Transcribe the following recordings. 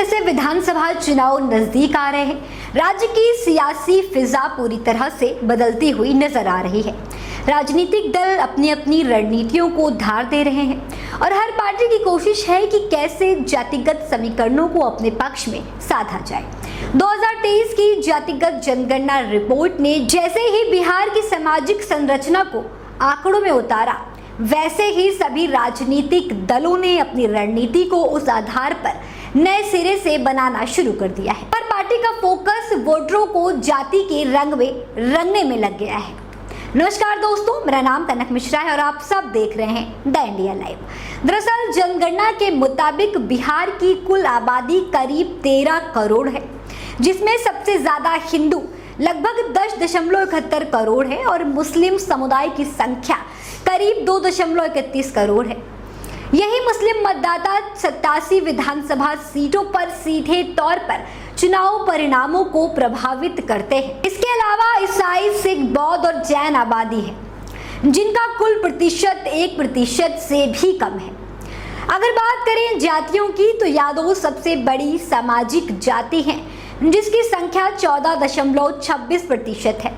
जैसे विधानसभा चुनाव नजदीक आ रहे हैं, राज्य की सियासी फिजा पूरी तरह से बदलती हुई नजर आ रही है। राजनीतिक दल अपनी अपनी रणनीतियों को धार दे रहे हैं और हर पार्टी की कोशिश है कि कैसे जातिगत समीकरणों को अपने पक्ष में साधा जाए। 2023 की जातिगत जनगणना रिपोर्ट ने जैसे ही बिहार की सामाजिक संरचना को आंकड़ों में उतारा, वैसे ही सभी राजनीतिक दलों ने अपनी रणनीति को उस आधार पर नए सिरे से बनाना शुरू कर दिया है। हर पार्टी का फोकस वोटरों को जाति के रंग में रंगने में लग गया है। नमस्कार दोस्तों, मेरा नाम कनक मिश्रा है और आप सब देख रहे हैं द इंडिया लाइव। दरअसल जनगणना के मुताबिक बिहार की कुल आबादी करीब 13 करोड़ है, जिसमें सबसे ज्यादा हिंदू लगभग 10.71 करोड़ है और मुस्लिम समुदाय की संख्या करीब 2.31 करोड़ है। यही मुस्लिम मतदाता 87 विधानसभा सीटों पर सीधे तौर पर चुनाव परिणामों को प्रभावित करते हैं। इसके अलावा ईसाई, सिख, बौद्ध और जैन आबादी है, जिनका कुल प्रतिशत 1% से भी कम है। अगर बात करें जातियों की, तो यादव सबसे बड़ी सामाजिक जाति है, जिसकी संख्या 14.26% है।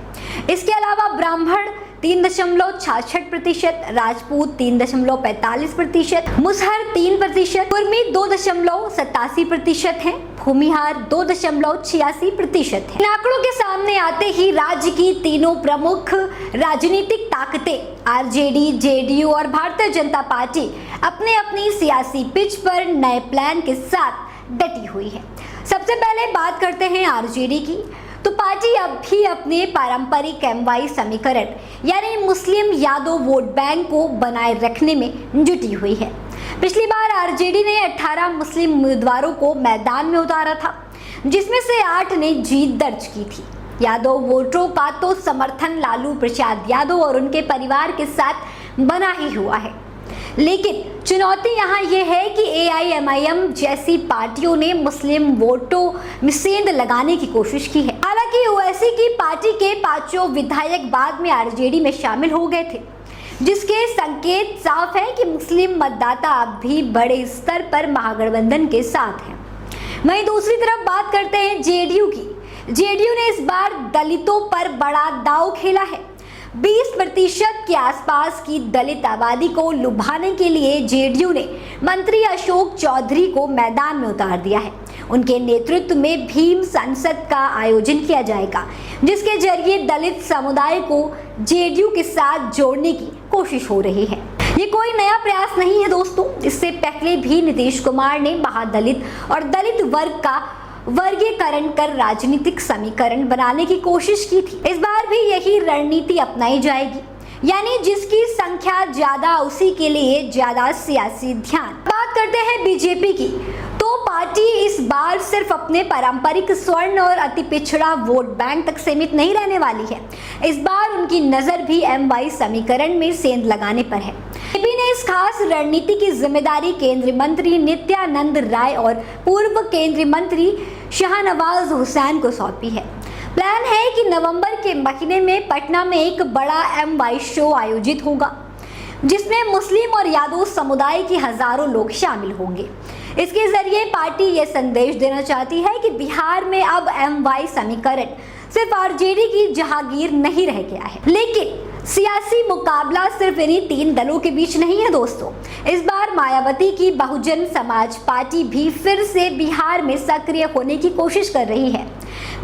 इसके अलावा ब्राह्मण 3.66%, राजपूत 3.45%, मुसहर 3%, कुर्मी 2.87% है, भूमिहार 2.86% है। इन आंकड़ों के सामने आते ही राज्य की तीनों प्रमुख राजनीतिक ताकतें आरजेडी, जेडीयू और भारतीय जनता पार्टी अपने अपनी सियासी पिच पर नए प्लान के साथ डटी हुई है। सबसे पहले बात करते हैं आरजेडी की, तो पार्टी अब भी अपने पारंपरिक एमवाई समीकरण यानी मुस्लिम यादव वोट बैंक को बनाए रखने में जुटी हुई है। पिछली बार आरजेडी ने 18 मुस्लिम उम्मीदवारों को मैदान में उतारा था, जिसमें से 8 ने जीत दर्ज की थी। यादव वोटरों का तो समर्थन लालू प्रसाद यादव और उनके परिवार के साथ बना ही हुआ है, लेकिन चुनौती यहाँ यह है कि एआईएमआईएम जैसी पार्टियों ने मुस्लिम वोटों में सेंध लगाने की कोशिश की है। हालांकि ओवैसी की पार्टी के 5 विधायक बाद में आरजेडी में शामिल हो गए थे, जिसके संकेत साफ है कि मुस्लिम मतदाता अब भी बड़े स्तर पर महागठबंधन के साथ हैं। वहीं दूसरी तरफ बात करते हैं जेडीयू की। जेडीयू ने इस बार दलितों पर बड़ा दांव खेला है। 20% के आसपास की दलित आबादी को लुभाने के लिए जेडीयू ने मंत्री अशोक चौधरी को मैदान में उतार दिया है। उनके नेतृत्व में भीम संसद का आयोजन किया जाएगा, जिसके जरिए दलित समुदाय को जेडीयू के साथ जोड़ने की कोशिश हो रही है। ये कोई नया प्रयास नहीं है दोस्तों, इससे पहले भी नीतीश कुमार ने महादलित और दलित वर्ग का वर्गीकरण कर राजनीतिक समीकरण बनाने की कोशिश की थी। इस बार भी यही रणनीति अपनाई जाएगी, यानी जिसकी संख्या ज्यादा उसी के लिए ज्यादा सियासी ध्यान। बात करते हैं बीजेपी की, तो पार्टी इस बार सिर्फ अपने पारंपरिक स्वर्ण और अति पिछड़ा वोट बैंक तक सीमित नहीं रहने वाली है। इस बार उनकी नजर भी एमवाई समीकरण में सेंध लगाने पर है। बीजेपी ने इस खास रणनीति की जिम्मेदारी केंद्रीय मंत्री नित्यानंद राय और पूर्व केंद्रीय मंत्री शाहनवाज हुसैन को सौंपी है। प्लान है कि नवंबर के महीने में पटना में एक बड़ा एमवाई शो आयोजित होगा, जिसमें मुस्लिम और यादव समुदाय के हजारों लोग शामिल होंगे। इसके जरिए पार्टी ये संदेश देना चाहती है कि बिहार में अब एमवाई समीकरण सिर्फ आरजेडी की जहागीर नहीं रह गया है, लेकिन सियासी मुकाबला सिर्फ इन्हीं 3 दलों के बीच नहीं है दोस्तों। इस बार मायावती की बहुजन समाज पार्टी भी फिर से बिहार में सक्रिय होने की कोशिश कर रही है।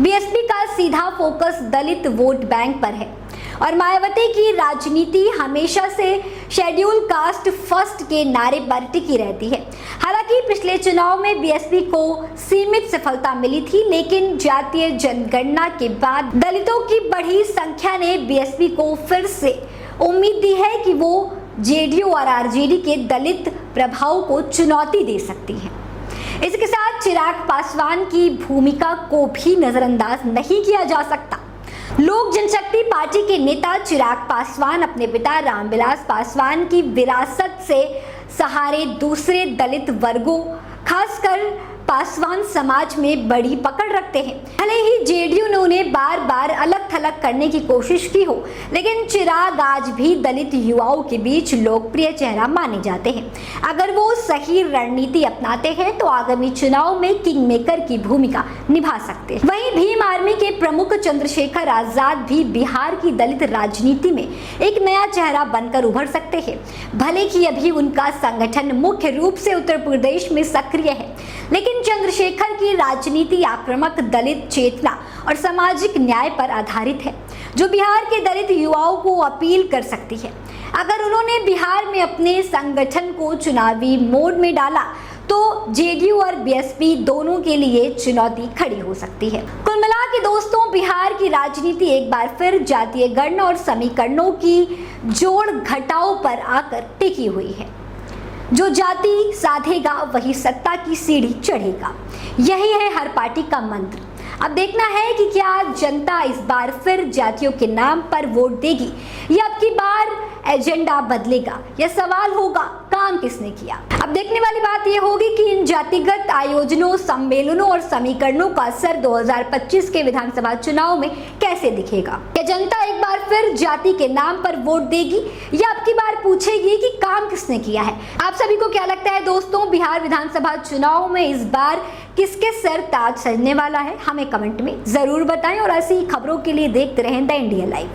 बीएसपी का सीधा फोकस दलित वोट बैंक पर है और मायावती की राजनीति हमेशा से शेड्यूल कास्ट फर्स्ट के नारे पर टिकी रहती है। हालांकि पिछले चुनाव में बीएसपी को सीमित सफलता मिली थी, लेकिन जातीय जनगणना के बाद दलितों की बढ़ी संख्या ने बीएसपी को फिर से उम्मीद दी है कि वो जेडीयू और आरजेडी के दलित प्रभाव को चुनौती दे सकती है। इसके साथ चिराग पासवान की भूमिका को भी नजरअंदाज नहीं किया जा सकता। लोक जनशक्ति पार्टी के नेता चिराग पासवान अपने पिता रामविलास पासवान की विरासत से सहारे दूसरे दलित वर्गों, खासकर पासवान समाज में बड़ी पकड़ रखते हैं। भले ही जेडीयू ने उन्हें बार बार अलग थलग करने की कोशिश की हो, लेकिन चिराग आज भी दलित युवाओं के बीच लोकप्रिय चेहरा माने जाते हैं। अगर वो सही रणनीति अपनाते हैं तो आगामी चुनाव में किंग मेकर की भूमिका निभा सकते हैं। वहीं भीम आर्मी के प्रमुख चंद्रशेखर आजाद भी बिहार की दलित राजनीति में एक नया चेहरा बनकर उभर सकते हैं। भले कि अभी उनका संगठन मुख्य रूप से उत्तर प्रदेश में सक्रिय है, लेकिन चंद्रशेखर की राजनीति आक्रामक दलित चेतना और सामाजिक न्याय पर आधारित है, जो बिहार के दलित युवाओं को अपील कर सकती है। अगर उन्होंने बिहार में अपने संगठन को चुनावी मोड में डाला तो जेडीयू और बीएसपी दोनों के लिए चुनौती खड़ी हो सकती है। कुल मिला के दोस्तों, बिहार की राजनीति एक बार फिर जातीय गणना और समीकरणों की जोड़ घटाव पर आकर टिकी हुई है। जो जाति साधेगा वही सत्ता की सीढ़ी चढ़ेगा, यही है हर पार्टी का मंत्र। अब देखना है कि क्या जनता इस बार फिर जातियों के नाम पर वोट देगी या अब की बार एजेंडा बदलेगा। यह सवाल होगा काम किसने किया। अब देखने वाली बात यह होगी कि इन जातिगत आयोजनों, सम्मेलनों और समीकरणों का असर 2025 के विधानसभा चुनाव में कैसे दिखेगा। क्या जनता एक बार फिर जाति के नाम पर वोट देगी या अब की बार पूछेगी कि काम किसने किया है। आप सभी को क्या लगता है दोस्तों, बिहार विधानसभा चुनाव में इस बार किसके सर ताज सजने वाला है? हमें कमेंट में जरूर बताएं और ऐसी खबरों के लिए देखते रहें द इंडिया लाइव।